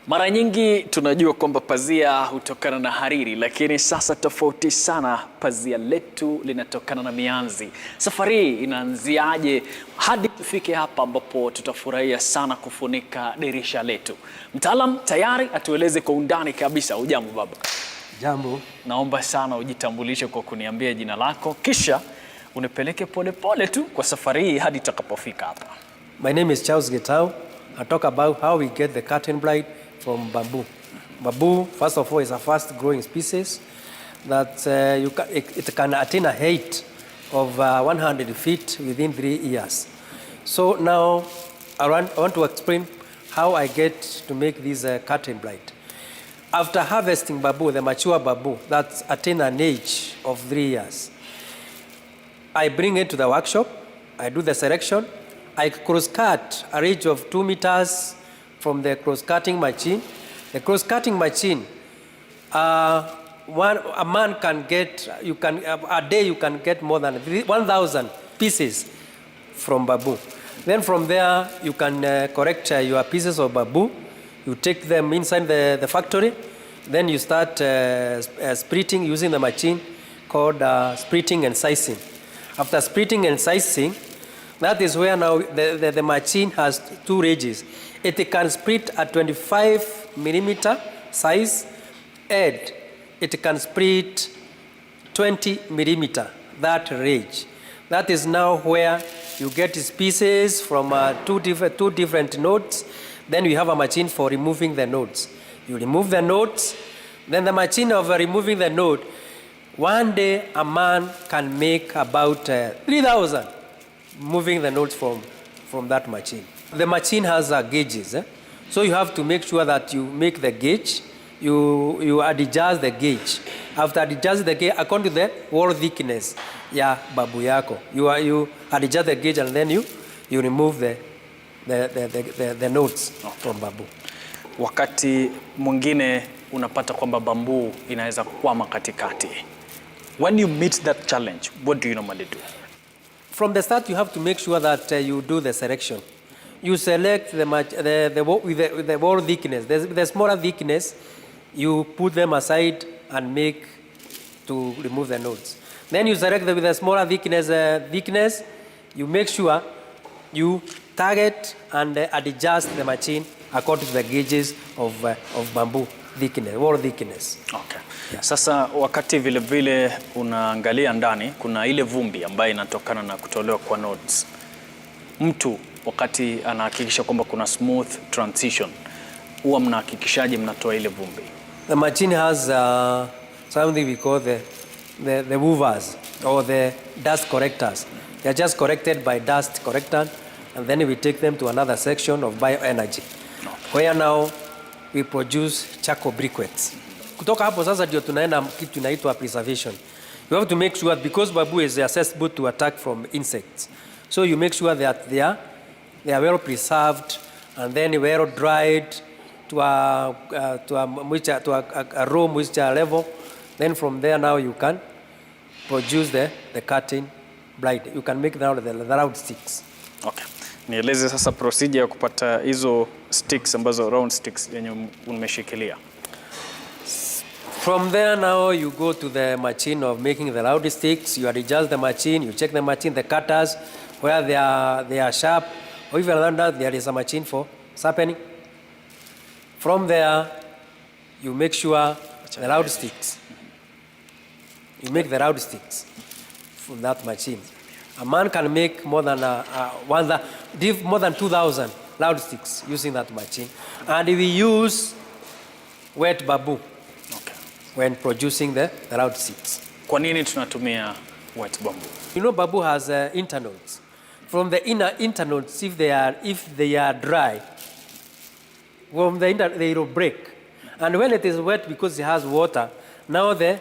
Mara nyingi tunajua kwamba pazia hutokana na hariri, lakini sasa tofauti sana. Pazia letu linatokana na mianzi. Safari hii inaanziaje hadi tufike hapa ambapo tutafurahia sana kufunika dirisha letu? Mtaalam tayari atueleze kwa undani kabisa. Ujambo baba? Jambo. Naomba sana ujitambulishe kwa kuniambia jina lako, kisha unipeleke pole tu kwa safari hii hadi tutakapofika hapa. My name is Charles Getau. I talk about how we get the curtain blind from bamboo. Bamboo, first of all, is a fast-growing species that it can attain a height of 100 feet within 3 years. So now I want to explain how I get to make this curtain blind. After harvesting bamboo, the mature bamboo that attain an age of 3 years, I bring it to the workshop, I do the selection, I cross-cut a range of 2 meters from the cross-cutting machine. The cross-cutting machine, a man can get, a day you can get more than 1,000 pieces from bamboo. Then from there, you can correct your pieces of bamboo. You take them inside the factory. Then you start splitting using the machine called splitting and sizing. After splitting and sizing, that is where now the machine has 2 ranges. It can split at 25 millimeter size, and it can split 20 millimeter, that range. That is now where you get pieces from two different nodes. Then you have a machine for removing the nodes. You remove the nodes, then the machine of removing the node, one day a man can make about 3,000 moving the nodes from that machine. The machine has gauges, so you have to make sure that you make the gauge, you adjust the gauge. After adjust the gauge according to the wall thickness ya babu yako, you adjust the gauge and then you remove the nodes from bamboo. Wakati mwingine unapata kwamba bamboo inaweza kukwama katikati. When you meet that challenge, what do you normally do? From the start, you have to make sure that you do the selection. You select the wall thickness. The smaller thickness, you put them aside and make to remove the nodes. Then you select with the smaller thickness, you make sure you target and adjust the machine according to the gauges of bamboo thickness, wall thickness. Okay. Yeah. Sasa wakati vile unaangalia ndani, kuna ile vumbi ambayo inatokana na kutolewa kwa nodes. Mtu wakati anahakikisha kwamba kuna smooth transition, huwa mnahakikishaje mnatoa ile vumbi? The machine has something we call the woofers or the dust correctors. They are just corrected by dust corrector, and then we take them to another section of bioenergy, where now we produce charcoal briquettes. Kutoka hapo sasa ndio tunaenda kitu inaitwa preservation. You have to make sure, because bamboo is accessible to attack from insects, so you make sure that they are well preserved and then well dried to a room moisture level. Then from there now you can produce the curtain blind. You can make now the round sticks. Okay. Nieleze sasa procedure ya kupata hizo sticks ambazo round sticks yenye umeshikilia. From there now you go to the machine of making the round sticks. You adjust the machine, you check the machine, the cutters, where they are sharp. Or even around that there is a machine for sharpening. From there you make sure the round sticks. You make the round sticks from that machine. A man can make more than 2,000 round sticks using that machine. And we use wet bamboo when producing the round sticks. Kwa nini tunatumia wet bamboo? You know, bamboo has internodes. From the inner internodes, if they are dry, from the they will break. And when it is wet, because it has water, now the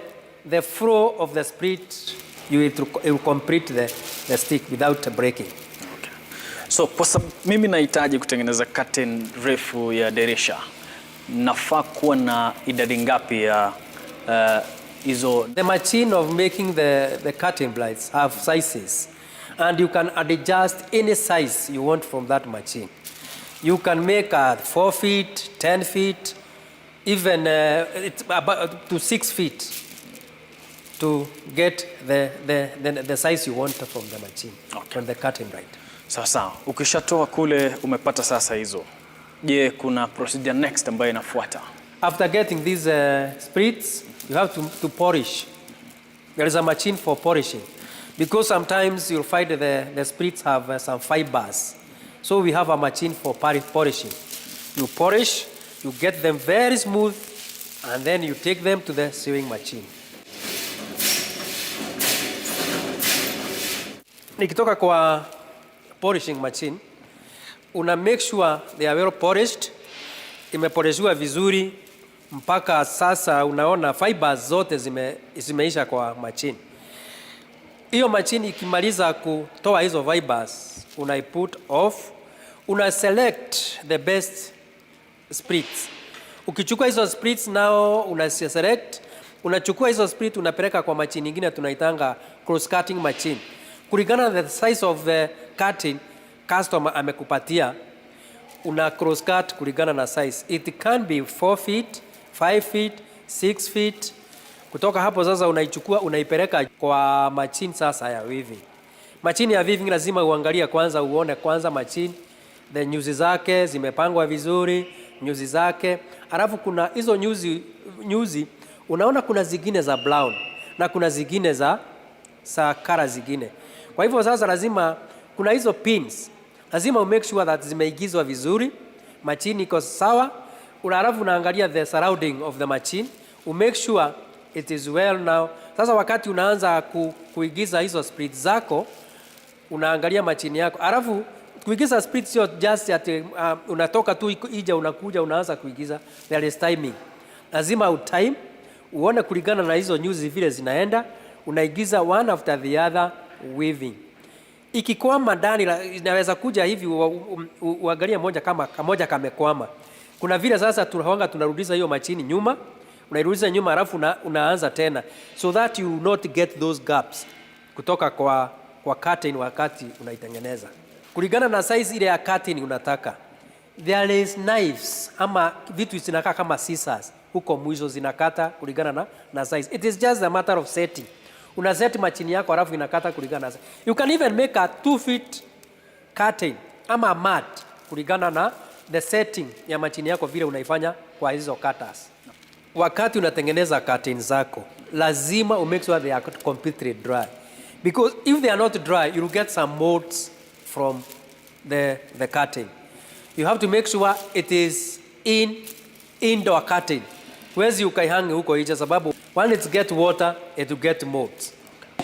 flow of the split, you will complete the stick without breaking. Okay. So mimi nahitaji kutengeneza curtain refu ya dirisha. Nafaa kuwa na idadi ngapi ya hizo? The machine of making the curtain blinds have sizes, and you can adjust any size you want from that machine. You can make 4 feet, 10 feet, even it's about to 6 feet to get the size you want from the machine, from the cutting right. Sawa sawa. Ukishatoa kule umepata sasa hizo. Je, kuna procedure next ambayo inafuata? After getting these sprits, you have to polish. There is a machine for polishing. Because sometimes you'll find the sprits have some fibers. So we have a machine for polishing. You polish, you get them very smooth, and then you take them to the sewing machine. Nikitoka kwa polishing machine, una make sure they are well polished, imepolishiwa vizuri, mpaka sasa unaona fibers zote zimeisha kwa machine. Hiyo machine ikimaliza kutoa hizo fibers, una put off, una select the best sprits. Ukichukua hizo sprits nao una select, unachukua hizo sprits unapeleka kwa machine nyingine tunaitanga cross cutting machine. Kulingana na the size of the cutting customer amekupatia, una cross cut kulingana na size. It can be 4 feet, 5 feet, 6 feet. Kutoka hapo sasa unaichukua unaipeleka kwa machine sasa ya weaving. Machine ya weaving lazima uangalie kwanza, uone kwanza machine the nyuzi zake zimepangwa vizuri, nyuzi zake. Alafu kuna hizo nyuzi unaona kuna zingine za brown na kuna zingine za color zingine. Kwa hivyo sasa lazima kuna hizo pins. Lazima make sure that zimeigizwa vizuri, machine iko sawa. Alafu unaangalia the surrounding of the machine, make sure it is well now. Sasa wakati unaanza kuigiza hizo sprits zako, unaangalia machine yako. Alafu kuigiza sprits sio just at unatoka tu ija unakuja unaanza kuigiza. There is timing. Lazima utime, uone kulingana na hizo nyuzi vile zinaenda, unaigiza one after the other weaving. Ikikwama ndani inaweza kuja hivi uangalie moja kama kamoja kamekwama. Kuna vile sasa tunarudisha hiyo machine nyuma, unairudisha nyuma alafu unaanza tena, so that you not get those gaps kutoka kwa curtain wakati unaitengeneza. Kulingana na size ile ya curtain unataka. There is knives ama vitu zinakaa kama scissors huko mwisho zinakata kulingana na size. It is just a matter of setting. Una set machine yako alafu inakata kulingana na size. You can even make a 2 feet curtain ama mat kulingana na the setting ya machine yako vile unaifanya kwa hizo cutters. Wakati unatengeneza curtain zako, lazima make sure they are completely dry. Because if they are not dry, you will get some molds from the curtain. You have to make sure it is indoor curtain. Huwezi ukaihange huko nje sababu when it get water, it will get molds.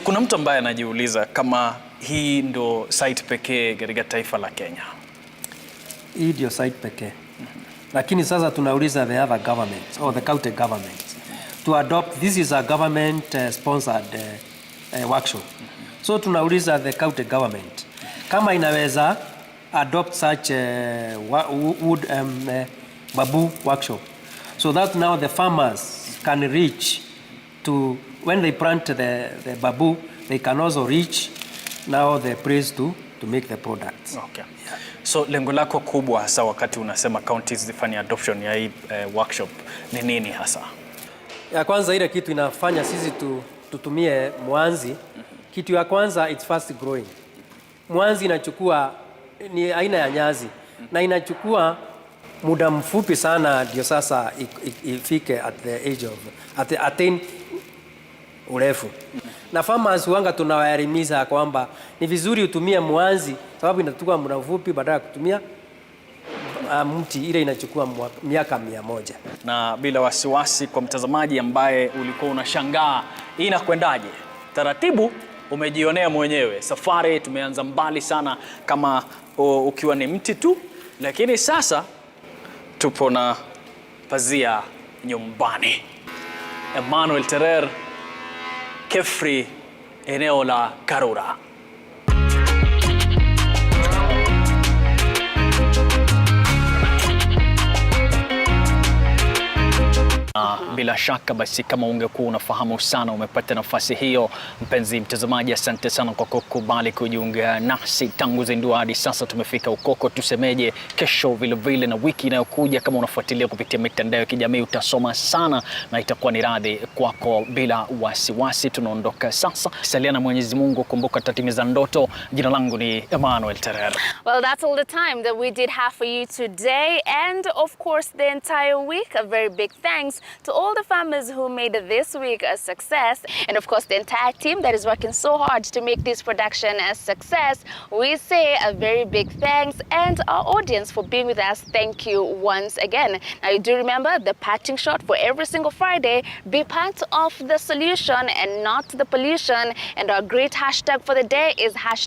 Kuna mtu ambaye anajiuliza kama hii ndo site pekee katika taifa la Kenya. Hii ndio site pekee. Lakini sasa tunauliza the other governments or the county governments to adopt. This is a government sponsored workshop. So tunauliza the county government kama inaweza adopt such wood bamboo workshop, so that now the farmers can reach to, when they plant the bamboo, they can also reach now the place to make the products. Okay. Yeah. So lengo lako kubwa hasa wakati unasema counties zifanye adoption ya hii workshop ni nini hasa? Ya kwanza ile kitu inafanya sisi tutumie mwanzi. Kitu ya kwanza, it's fast growing. Mwanzi inachukua ni aina ya nyazi na inachukua muda mfupi sana ndio sasa ifike at the age of attain urefu. Na farmers huanga tunawaelimisha kwamba ni vizuri utumie mwanzi sababu inachukua muda mfupi badala ya kutumia mti ile inachukua miaka 100. Na bila wasiwasi kwa mtazamaji ambaye ulikuwa unashangaa hii inakwendaje, taratibu umejionea mwenyewe. Safari tumeanza mbali sana kama ukiwa ni mti tu, lakini sasa tupo na pazia nyumbani. Emmanuel Terer, Kefri, eneo la Karura. Bila shaka basi, kama ungekuwa unafahamu sana, umepata nafasi hiyo. Mpenzi mtazamaji, asante sana kwa kukubali kujiunga nasi tangu zindua hadi sasa. Tumefika ukoko, tusemeje. Kesho vile na wiki inayokuja, kama unafuatilia kupitia mitandao ya kijamii, utasoma sana na itakuwa ni radhi kwako bila wasiwasi. Tunaondoka sasa, salia na Mwenyezi Mungu, kumbuka tatimiza ndoto. Jina langu ni Emmanuel Terere. Well, that's all the time that we did have for you today, and of course the entire week. A very big thanks to all the farmers who made this week a success, and of course the entire team that is working so hard to make this production a success. We say a very big thanks, and our audience for being with us, thank you once again. Now you do remember the parting shot for every single Friday: be part of the solution and not the pollution, and our great hashtag for the day is hashtag